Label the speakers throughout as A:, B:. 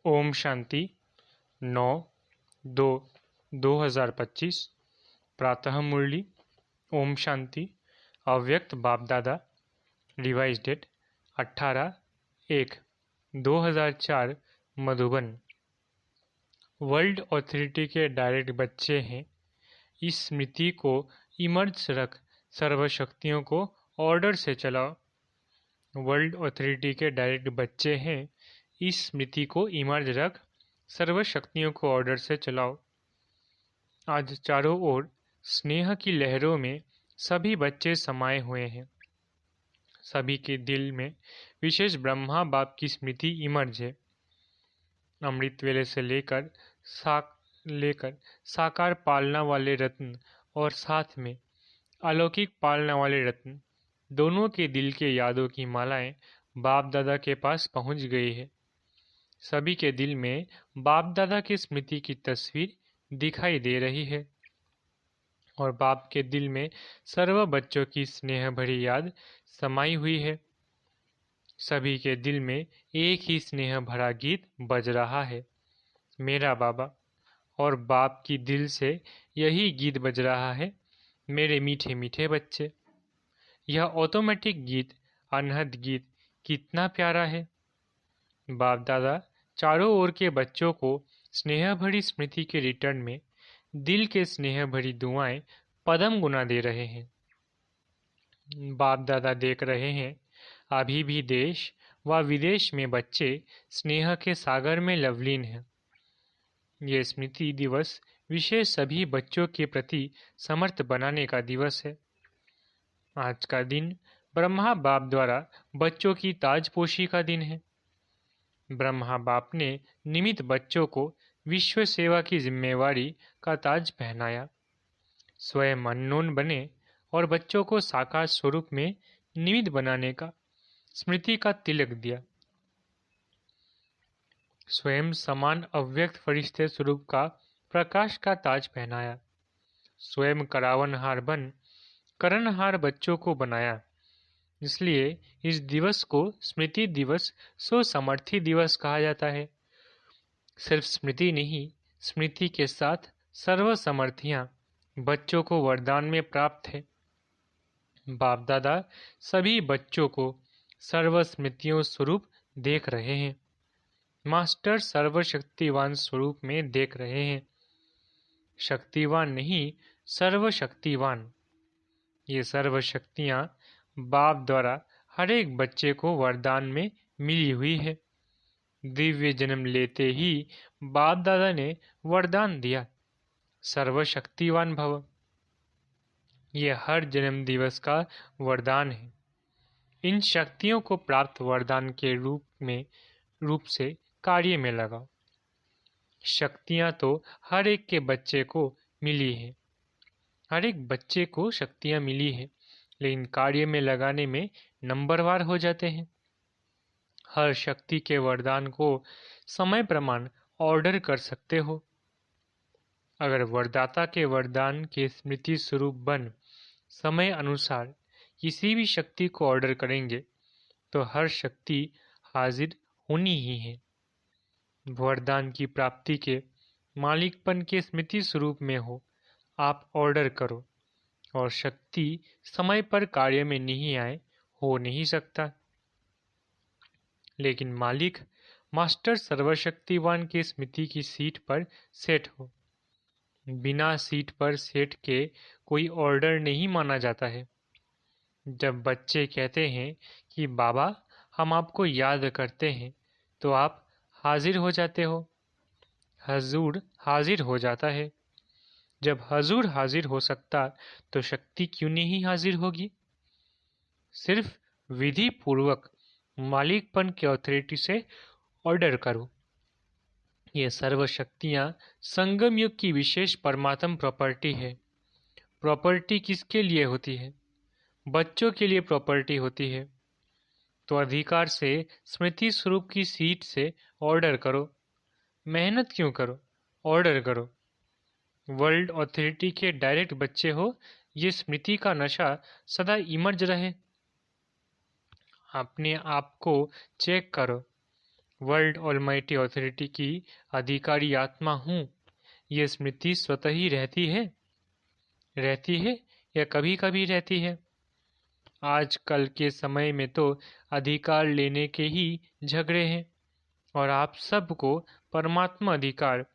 A: ओम शांति 9/2/2025 प्रातः मुरली। ओम शांति। अव्यक्त BapDada. Revise date 18/1/2004 Madhuban. World authority के डायरेक्ट बच्चे हैं। इस स्मृति को इमर्ज रख सर्वशक्तियों को ऑर्डर से चलाओ। वर्ल्ड ऑथोरिटी के डायरेक्ट बच्चे हैं। इस स्मृति को इमर्ज रख सर्वशक्तियों को ऑर्डर से चलाओ। आज चारों ओर स्नेह की लहरों में सभी बच्चे समाये हुए हैं। सभी के दिल में विशेष ब्रह्मा बाप की स्मृति इमर्ज है। अमृत वेले से लेकर साकार पालना वाले रत्न और साथ में अलौकिक पालना वाले रत्न दोनों के दिल के यादों की मालाएं बाप दादा के पास पहुंच गई है। सभी के दिल में बाप दादा की स्मृति की तस्वीर दिखाई दे रही है और बाप के दिल में सर्व बच्चों की स्नेह भरी याद समाई हुई है। सभी के दिल में एक ही स्नेह भरा गीत बज रहा है, मेरा बाबा। और बाप की दिल से यही गीत बज रहा है, मेरे मीठे मीठे बच्चे। यह ऑटोमेटिक गीत, अनहद गीत कितना प्यारा है। बाप दादा चारों ओर के बच्चों को स्नेह भरी स्मृति के रिटर्न में दिल के स्नेह भरी दुआएं पदम गुना दे रहे हैं। बाप दादा देख रहे हैं अभी भी देश व विदेश में बच्चे स्नेह के सागर में लवलीन हैं। ये स्मृति दिवस विशेष सभी बच्चों के प्रति समर्थ बनाने का दिवस है। आज का दिन ब्रह्मा बाप द्वारा बच्चों की ताजपोशी का दिन है। ब्रह्मा बाप ने निमित्त बच्चों को विश्व सेवा की जिम्मेवारी का ताज पहनाया। स्वयं अननोन बने और बच्चों को साकार स्वरूप में निमित्त बनाने का स्मृति का तिलक दिया। स्वयं समान अव्यक्त फरिश्ते स्वरूप का प्रकाश का ताज पहनाया। स्वयं करावनहार बन करणहार बच्चों को बनाया। इसलिए इस दिवस को स्मृति दिवस समर्थी दिवस कहा जाता है। सिर्फ स्मृति नहीं, स्मृति के साथ सर्व समर्थियां बच्चों को वरदान में प्राप्त है। बाप दादा सभी बच्चों को सर्व स्मृतियों स्वरूप देख रहे हैं। मास्टर सर्वशक्तिवान स्वरूप में देख रहे हैं। शक्तिवान नहीं, सर्वशक्तिवान। ये सर्व शक्तियां बाप द्वारा हर एक बच्चे को वरदान में मिली हुई है। दिव्य जन्म लेते ही बाप दादा ने वरदान दिया, सर्वशक्तिवान भव। ये हर जन्म दिवस का वरदान है। इन शक्तियों को प्राप्त वरदान के रूप से कार्य में लगाओ। शक्तियां तो हर एक के बच्चे को मिली है। हर एक बच्चे को शक्तियां मिली है, लेकिन कार्य में लगाने में नंबरवार हो जाते हैं। हर शक्ति के वरदान को समय प्रमाण ऑर्डर कर सकते हो। अगर वरदाता के वरदान के स्मृति स्वरूप बन समय अनुसार किसी भी शक्ति को ऑर्डर करेंगे तो हर शक्ति हाजिर होनी ही है। वरदान की प्राप्ति के मालिकपन के स्मृति स्वरूप में हो, आप ऑर्डर करो और शक्ति समय पर कार्य में नहीं आए, हो नहीं सकता। लेकिन मालिक मास्टर सर्वशक्तिवान के स्मृति की सीट पर सेट हो। बिना सीट पर सेट के कोई ऑर्डर नहीं माना जाता है। जब बच्चे कहते हैं कि बाबा हम आपको याद करते हैं, तो आप हाजिर हो जाते हो। हजूर हाजिर हो जाता है। जब हजूर हाजिर हो सकता तो शक्ति क्यों नहीं हाजिर होगी। सिर्फ विधि पूर्वक मालिकपन के अथॉरिटी से ऑर्डर करो। ये सर्व शक्तियां संगम युग की विशेष परमात्म प्रॉपर्टी है। प्रॉपर्टी किसके लिए होती है? बच्चों के लिए प्रॉपर्टी होती है। तो अधिकार से स्मृति स्वरूप की सीट से ऑर्डर करो। मेहनत क्यों करो, ऑर्डर करो। वर्ल्ड ऑथोरिटी के डायरेक्ट बच्चे हो, ये स्मृति का नशा सदा इमर्ज रहे। अपने आप को चेक करो वर्ल्ड ऑलमाइटी अथॉरिटी की अधिकारी आत्मा हूँ, ये स्मृति स्वतः ही रहती है या कभी कभी रहती है। आजकल के समय में तो अधिकार लेने के ही झगड़े हैं, और आप सबको परमात्मा अधिकार,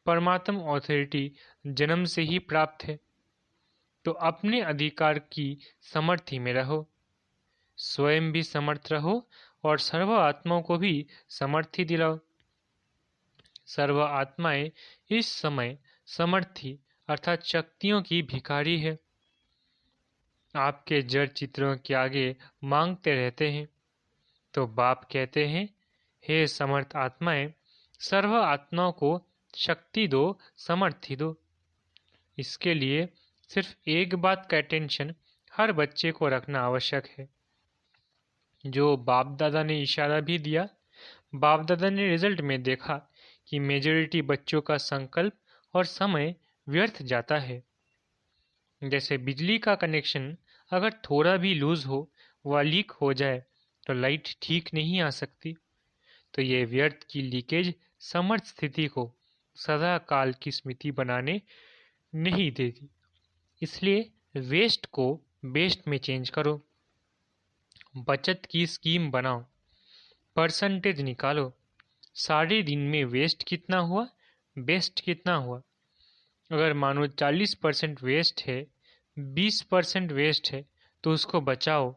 A: परमात्म अथॉरिटी जन्म से ही प्राप्त है। तो अपने अधिकार की समर्थी में रहो, स्वयं भी समर्थ रहो और सर्व आत्माओं को भी समर्थी दिलाओ। सर्व आत्माएं इस समय समर्थी अर्थात शक्तियों की भिखारी है। आपके जड़ चित्रों के आगे मांगते रहते हैं। तो बाप कहते हैं, हे समर्थ आत्माएं, सर्व आत्माओं को शक्ति दो, समर्थी दो। इसके लिए सिर्फ एक बात का अटेंशन हर बच्चे को रखना आवश्यक है, जो बाप दादा ने इशारा भी दिया। बाप दादा ने रिजल्ट में देखा कि मेजॉरिटी बच्चों का संकल्प और समय व्यर्थ जाता है। जैसे बिजली का कनेक्शन अगर थोड़ा भी लूज हो व लीक हो जाए तो लाइट ठीक नहीं आ सकती। तो ये व्यर्थ की लीकेज समर्थ स्थिति को सदा काल की स्मृति बनाने नहीं देती। इसलिए वेस्ट को बेस्ट में चेंज करो, बचत की स्कीम बनाओ, परसेंटेज निकालो, सारे दिन में वेस्ट कितना हुआ, बेस्ट कितना हुआ। अगर मानो 40% वेस्ट है, 20% वेस्ट है, तो उसको बचाओ।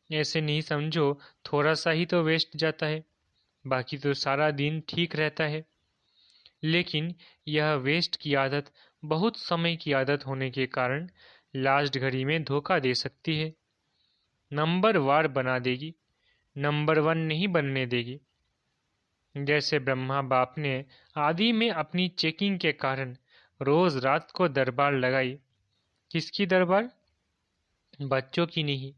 A: ऐसे नहीं समझो थोड़ा सा ही तो वेस्ट जाता है, बाकी तो सारा दिन ठीक रहता है। लेकिन यह वेस्ट की आदत बहुत समय की आदत होने के कारण लास्ट घड़ी में धोखा दे सकती है, नंबर वार बना देगी, नंबर 1 नहीं बनने देगी। जैसे ब्रह्मा बाप ने आदि में अपनी चेकिंग के कारण रोज रात को दरबार लगाई। किसकी दरबार? बच्चों की नहीं,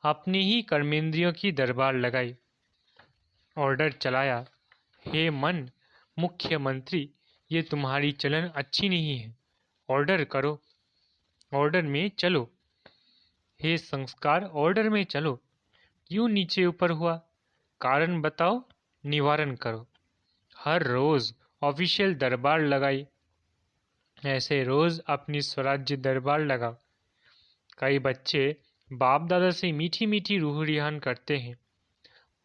A: अपनी ही कर्मेंद्रियों की दरबार लगाई। ऑर्डर चलाया, हे मन मुख्यमंत्री, ये तुम्हारी चलन अच्छी नहीं है, ऑर्डर करो, ऑर्डर में चलो। हे संस्कार, ऑर्डर में चलो। क्यों नीचे ऊपर हुआ, कारण बताओ, निवारण करो। हर रोज ऑफिशियल दरबार लगाई। ऐसे रोज अपनी स्वराज्य दरबार लगाओ। कई बच्चे बाप दादा से मीठी मीठी रूह रिहान करते हैं,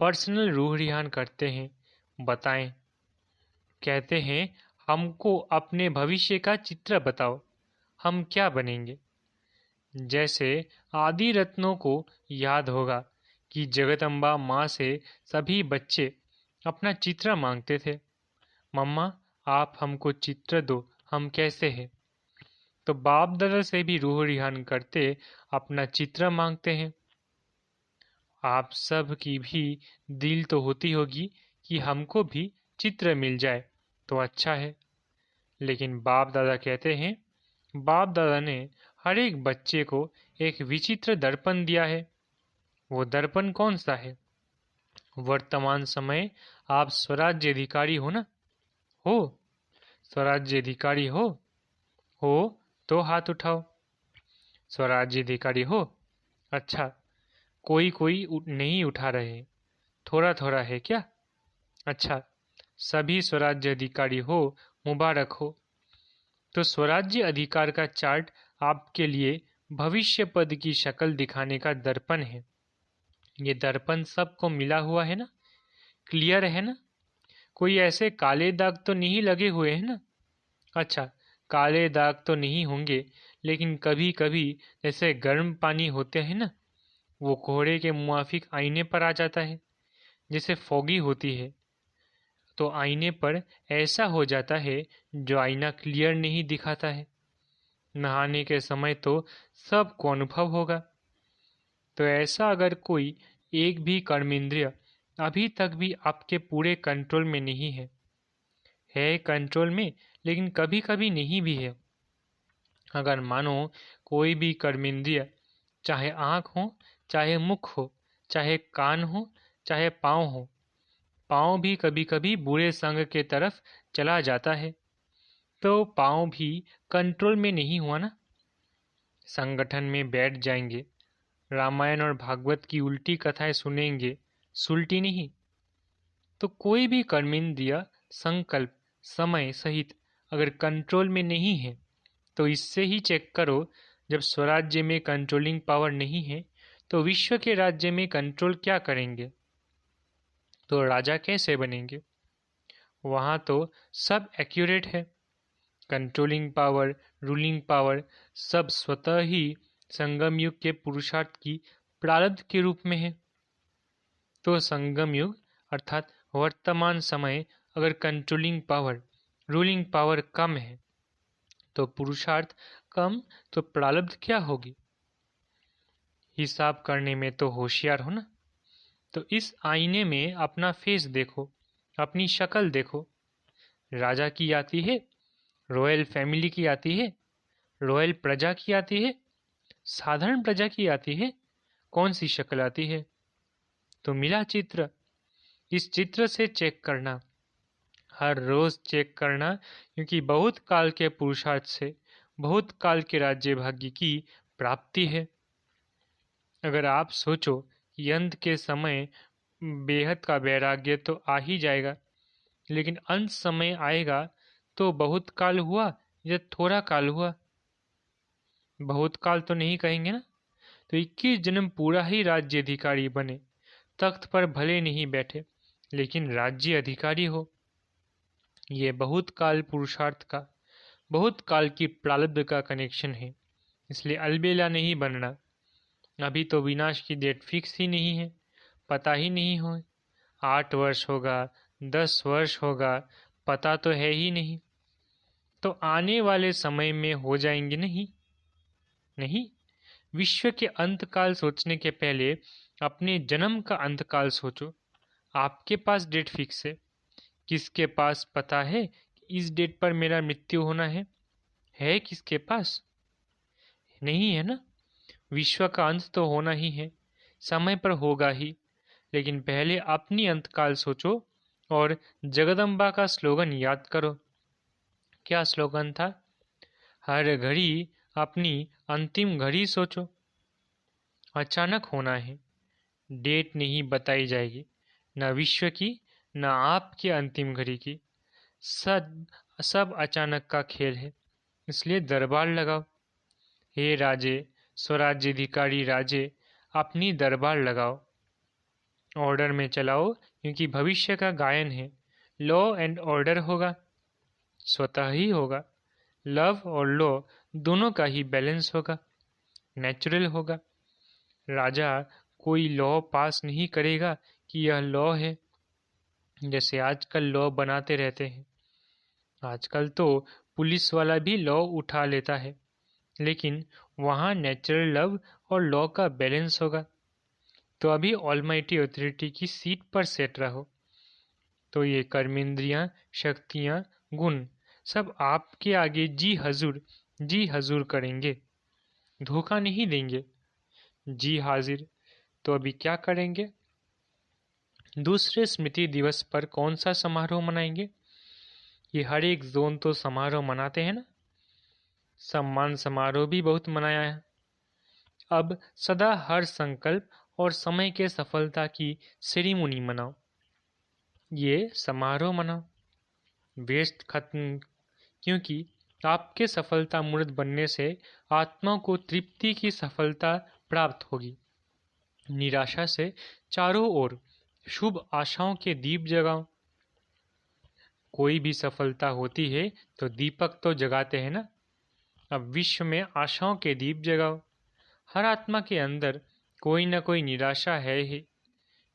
A: पर्सनल रूह रिहान करते हैं। बताएं, कहते हैं हमको अपने भविष्य का चित्र बताओ, हम क्या बनेंगे। जैसे आदि रत्नों को याद होगा कि जगदम्बा माँ से सभी बच्चे अपना चित्र मांगते थे, मम्मा आप हमको चित्र दो, हम कैसे हैं। तो बाप दादा से भी रूह रिहान करते अपना चित्र मांगते हैं। आप सब की भी दिल तो होती होगी कि हमको भी चित्र मिल जाए तो अच्छा है। लेकिन बाप दादा कहते हैं, बाप दादा ने हर एक बच्चे को एक विचित्र दर्पण दिया है। वो दर्पण कौन सा है? वर्तमान समय आप स्वराज्य अधिकारी हो ना? हो? स्वराज्य अधिकारी हो तो हाथ उठाओ। स्वराज्य अधिकारी हो? अच्छा, कोई कोई नहीं उठा रहे, थोड़ा थोड़ा है क्या? अच्छा, सभी स्वराज्य अधिकारी हो, मुबारक हो। तो स्वराज्य अधिकार का चार्ट आपके लिए भविष्य पद की शक्ल दिखाने का दर्पण है। ये दर्पण सबको मिला हुआ है ना? क्लियर है ना? कोई ऐसे काले दाग तो नहीं लगे हुए हैं ना? अच्छा, काले दाग तो नहीं होंगे, लेकिन कभी कभी जैसे गर्म पानी होते हैं ना, वो कोहरे के मुआफिक आईने पर आ जाता है। जैसे फॉगी होती है तो आईने पर ऐसा हो जाता है जो आईना क्लियर नहीं दिखाता है। नहाने के समय तो सबको अनुभव होगा। तो ऐसा अगर कोई एक भी कर्मेंद्रिय अभी तक भी आपके पूरे कंट्रोल में नहीं है कंट्रोल में, लेकिन कभी कभी नहीं भी है। अगर मानो कोई भी कर्मेंद्रिय, चाहे आँख हो, चाहे मुख हो, चाहे कान हो, चाहे पाँव हो, पाँव भी कभी कभी बुरे संग के तरफ चला जाता है, तो पाँव भी कंट्रोल में नहीं हुआ ना। संगठन में बैठ जाएंगे, रामायण और भागवत की उल्टी कथाएं सुनेंगे, सुलटी नहीं। तो कोई भी कर्मेंद्रिय संकल्प समय सहित अगर कंट्रोल में नहीं है तो इससे ही चेक करो। जब स्वराज्य में कंट्रोलिंग पावर नहीं है तो विश्व के राज्य में कंट्रोल क्या करेंगे? तो राजा कैसे बनेंगे? वहां तो सब एक्यूरेट है। कंट्रोलिंग पावर, रूलिंग पावर सब स्वतः ही संगम युग के पुरुषार्थ की प्रारब्ध के रूप में है। तो संगम युग अर्थात वर्तमान समय अगर कंट्रोलिंग पावर, रूलिंग पावर कम है तो पुरुषार्थ कम, तो प्रारब्ध क्या होगी? हिसाब करने में तो होशियार हो ना। तो इस आईने में अपना फेस देखो, अपनी शक्ल देखो। राजा की आती है, रॉयल फैमिली की आती है, रॉयल प्रजा की आती है, साधारण प्रजा की आती है, कौन सी शक्ल आती है? तो मिला चित्र। इस चित्र से चेक करना, हर रोज चेक करना, क्योंकि बहुत काल के पुरुषार्थ से बहुत काल के राज्य भाग्य की प्राप्ति है। अगर आप सोचो कि अंत के समय बेहद का वैराग्य तो आ ही जाएगा, लेकिन अंत समय आएगा तो बहुत काल हुआ या थोड़ा काल हुआ? बहुत काल तो नहीं कहेंगे ना। तो 21 जन्म पूरा ही राज्य अधिकारी बने, तख्त पर भले नहीं बैठे लेकिन राज्य अधिकारी हो। ये बहुत काल पुरुषार्थ का, बहुत काल की प्रारब्ध का कनेक्शन है। इसलिए अलबेला नहीं बनना। अभी तो विनाश की डेट फिक्स ही नहीं है, पता ही नहीं हो। 8 वर्ष होगा, 10 वर्ष होगा, पता तो है ही नहीं। तो आने वाले समय में हो जाएंगे नहीं? नहीं। विश्व के अंतकाल सोचने के पहले अपने जन्म का अंतकाल सोचो। आपके पास डेट फिक्स है? किसके पास पता है कि इस डेट पर मेरा मृत्यु होना है? है किसके पास? नहीं है ना। विश्व का अंत तो होना ही है, समय पर होगा ही, लेकिन पहले अपनी अंतकाल सोचो। और जगदम्बा का स्लोगन याद करो। क्या स्लोगन था? हर घड़ी अपनी अंतिम घड़ी सोचो। अचानक होना है, डेट नहीं बताई जाएगी, न विश्व की न आपकी अंतिम घड़ी की। सब सब अचानक का खेल है, इसलिए दरबार लगाओ। हे राजे, स्वराज्याधिकारी राजे, अपनी दरबार लगाओ, ऑर्डर में चलाओ, क्योंकि भविष्य का गायन है। लॉ एंड ऑर्डर होगा, स्वतः ही होगा। लव और लॉ दोनों का ही बैलेंस होगा, नेचुरल होगा। राजा कोई लॉ पास नहीं करेगा कि यह लॉ है, जैसे आजकल लॉ बनाते रहते हैं। आजकल तो पुलिस वाला भी लॉ उठा लेता है, लेकिन वहाँ नेचुरल लव और लॉ का बैलेंस होगा। तो अभी ऑलमाइटी अथॉरिटी की सीट पर सेट रहो। तो ये कर्मेंद्रियां, शक्तियां, गुण सब आपके आगे जी हजूर करेंगे, धोखा नहीं देंगे। जी हाजिर। तो अभी क्या करेंगे? दूसरे स्मृति दिवस पर कौन सा समारोह मनाएंगे? ये हर एक जोन तो समारोह मनाते हैं ना। सम्मान समारोह भी बहुत मनाया है। अब सदा हर संकल्प और समय के सफलता की सेरेमनी मनाओ। ये समारोह मनाओ, वेस्ट खत्म, क्योंकि आपके सफलता मूर्त बनने से आत्मा को तृप्ति की सफलता प्राप्त होगी। निराशा से चारों ओर शुभ आशाओं के दीप जगाओ। कोई भी सफलता होती है तो दीपक तो जगाते हैं ना। अब विश्व में आशाओं के दीप जगाओ। हर आत्मा के अंदर कोई न कोई निराशा है ही।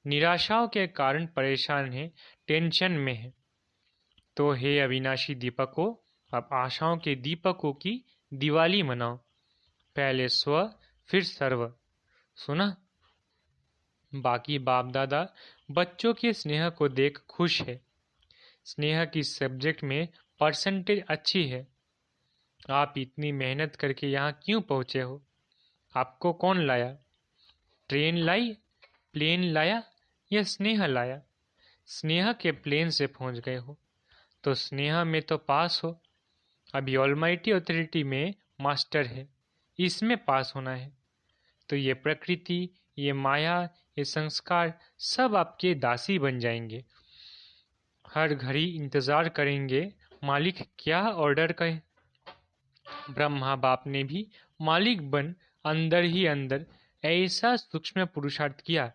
A: निराशाओं के कारण परेशान है, टेंशन में है। तो हे अविनाशी दीपकों, अब आशाओं के दीपकों की दिवाली मनाओ। पहले स्व, फिर सर्व। सुना? बाकी बाप दादा बच्चों के स्नेह को देख खुश है। स्नेह की सब्जेक्ट में परसेंटेज अच्छी है। आप इतनी मेहनत करके यहाँ क्यों पहुँचे हो? आपको कौन लाया? ट्रेन लाई, प्लेन लाया या स्नेह लाया? स्नेह के प्लेन से पहुँच गए हो, तो स्नेह में तो पास हो। अभी ऑलमाइटी अथॉरिटी में मास्टर है, इसमें पास होना है। तो ये प्रकृति, ये माया, ये संस्कार सब आपके दासी बन जाएंगे। हर घड़ी इंतजार करेंगे मालिक क्या ऑर्डर करे। ब्रह्मा बाप ने भी मालिक बन अंदर ही अंदर ऐसा सूक्ष्म पुरुषार्थ किया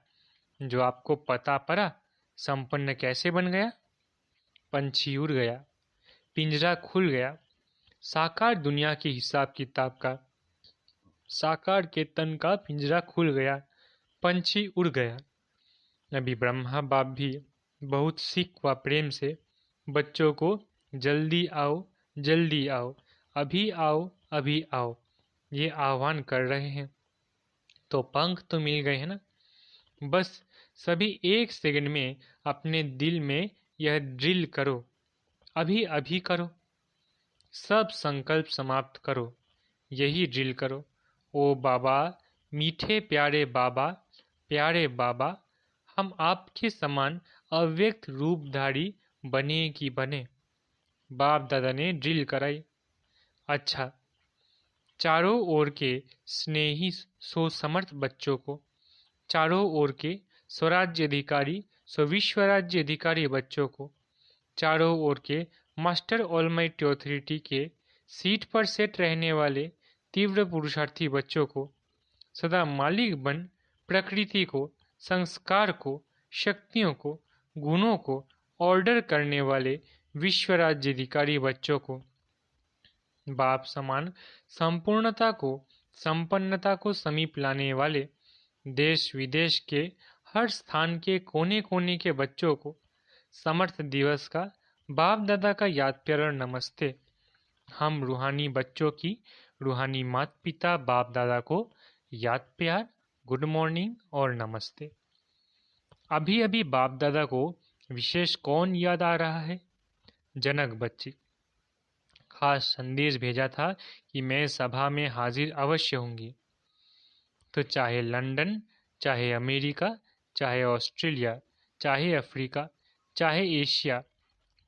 A: जो आपको पता पड़ा संपन्न कैसे बन गया। पंछी उड़ गया, पिंजरा खुल गया, साकार दुनिया के हिसाब किताब का साकार के तन का पिंजरा खुल गया, पंछी उड़ गया। अभी ब्रह्मा बाप भी बहुत सीख व प्रेम से बच्चों को जल्दी आओ, अभी आओ ये आह्वान कर रहे हैं। तो पंख तो मिल गए हैं ना। बस सभी एक सेकंड में अपने दिल में यह ड्रिल करो, अभी अभी करो, सब संकल्प समाप्त करो, यही ड्रिल करो। ओ बाबा, मीठे प्यारे बाबा, हम आपके समान अव्यक्त रूपधारी बने कि बने। बाप दादा ने ड्रिल कराई। अच्छा, चारों ओर के स्नेही सोसमर्थ बच्चों को, चारों ओर के स्वराज्य अधिकारी स्विश्व राज्य अधिकारी बच्चों को, चारों ओर के मास्टर ऑलमाइटी अथॉरिटी के सीट पर सेट रहने वाले तीव्र पुरुषार्थी बच्चों को, सदा मालिक बन प्रकृति को, संस्कार को, शक्तियों को, गुणों को ऑर्डर करने वाले विश्व राज्य अधिकारी बच्चों को, बाप समान संपन्नता को समीप लाने वाले देश विदेश के हर स्थान के कोने कोने के बच्चों को समर्थ दिवस का बाप दादा का याद प्यारा नमस्ते। हम रूहानी बच्चों की रूहानी माता पिता बाप दादा को याद प्यार गुड मॉर्निंग और नमस्ते। अभी अभी बाप दादा को विशेष कौन याद आ रहा है? जनक बच्ची खास संदेश भेजा था कि मैं सभा में हाजिर अवश्य होंगी। तो चाहे लंदन, चाहे अमेरिका, चाहे ऑस्ट्रेलिया, चाहे अफ्रीका, चाहे एशिया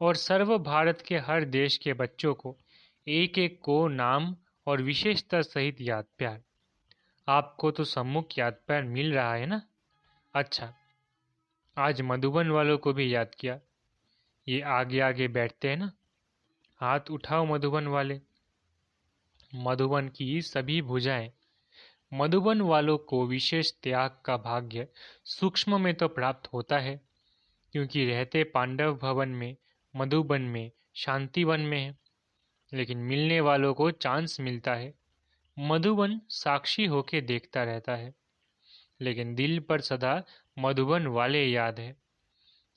A: और सर्व भारत के हर देश के बच्चों को एक एक को नाम और विशेषता सहित याद प्यार। आपको तो सम्मुख याद प्यार मिल रहा है ना। अच्छा, आज मधुबन वालों को भी याद किया। ये आगे आगे बैठते हैं ना, हाथ उठाओ मधुबन वाले। मधुबन की सभी भुजाएं। मधुबन वालों को विशेष त्याग का भाग्य सूक्ष्म में तो प्राप्त होता है, क्योंकि रहते पांडव भवन में, मधुबन में, शांतिवन में है। लेकिन मिलने वालों को चांस मिलता है। मधुबन साक्षी होके देखता रहता है, लेकिन दिल पर सदा मधुबन वाले याद है।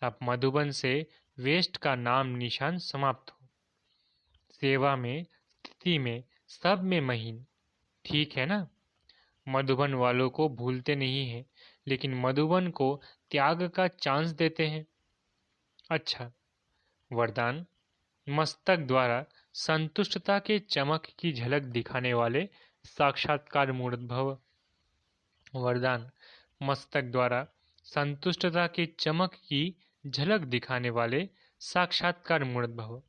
A: अब मधुबन से वेस्ट का नाम निशान समाप्त हो। सेवा में, स्थिति में, सब में महीन। ठीक है ना। मधुबन वालों को भूलते नहीं हैं, लेकिन मधुबन को त्याग का चांस देते हैं। अच्छा, वरदान मस्तक द्वारा संतुष्टता के चमक की झलक दिखाने वाले साक्षात्कार मूर्तभव। वरदान मस्तक द्वारा संतुष्टता के चमक की झलक दिखाने वाले साक्षात्कार मूर्तभव।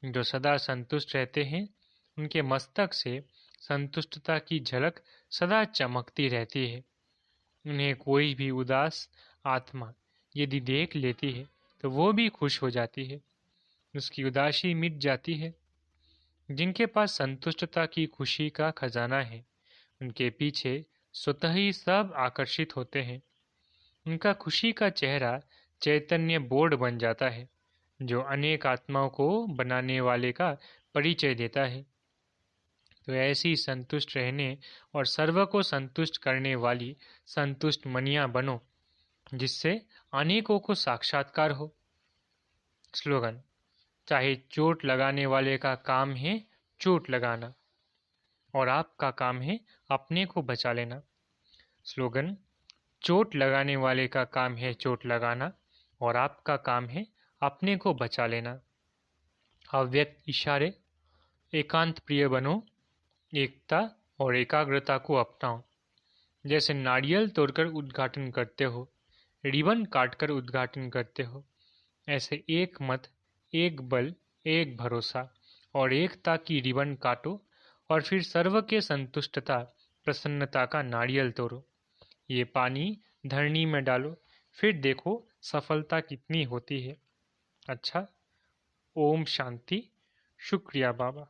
A: जो सदा संतुष्ट रहते हैं, उनके मस्तक से संतुष्टता की झलक सदा चमकती रहती है। उन्हें कोई भी उदास आत्मा यदि देख लेती है तो वो भी खुश हो जाती है, उसकी उदासी मिट जाती है। जिनके पास संतुष्टता की खुशी का खजाना है, उनके पीछे स्वतः ही सब आकर्षित होते हैं। उनका खुशी का चेहरा चैतन्य बोर्ड बन जाता है, जो अनेक आत्माओं को बनाने वाले का परिचय देता है। तो ऐसी संतुष्ट रहने और सर्व को संतुष्ट करने वाली संतुष्ट मनिया बनो, जिससे अनेकों को साक्षात्कार हो। स्लोगन, चाहे चोट लगाने वाले का काम है चोट लगाना, और आपका काम है अपने को बचा लेना। स्लोगन, चोट लगाने वाले का काम है चोट लगाना, और आपका काम है अपने को बचा लेना। अव्यक्त इशारे, एकांत प्रिय बनो, एकता और एकाग्रता को अपनाओ। जैसे नारियल तोड़कर उद्घाटन करते हो, रिबन काटकर उद्घाटन करते हो, ऐसे एक मत, एक बल, एक भरोसा और एकता की रिबन काटो, और फिर सर्व के संतुष्टता प्रसन्नता का नारियल तोड़ो। ये पानी धरनी में डालो, फिर देखो सफलता कितनी होती है। अच्छा, ओम शांति। शुक्रिया बाबा।